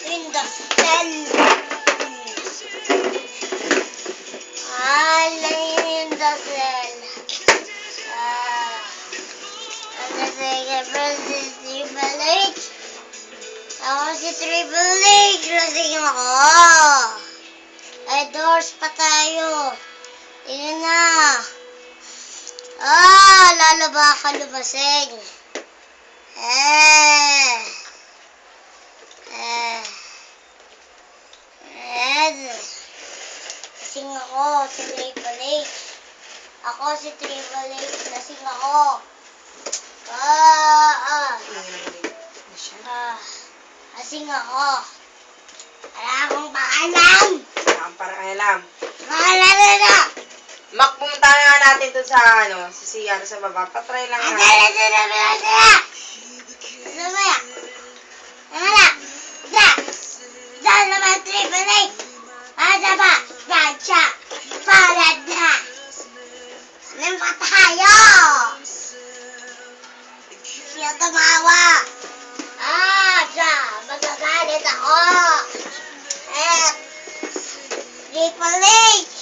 in the cell. Alien in the cell. And the second person is Triple H. Ako si Triple H. Lasing ako. Doors pa tayo. Tingnan na. Lalo ba ako lumasing? Lasing ako, si Triple H. Ako si Triple H, lasing ako. Lasing ako. Wala akong paalam. Parang Wala na. Mak, pumunta nga natin dun sa, sa CR sa baba. Patry lang natin. Siya tumawa. Magagalit ako. Triple H.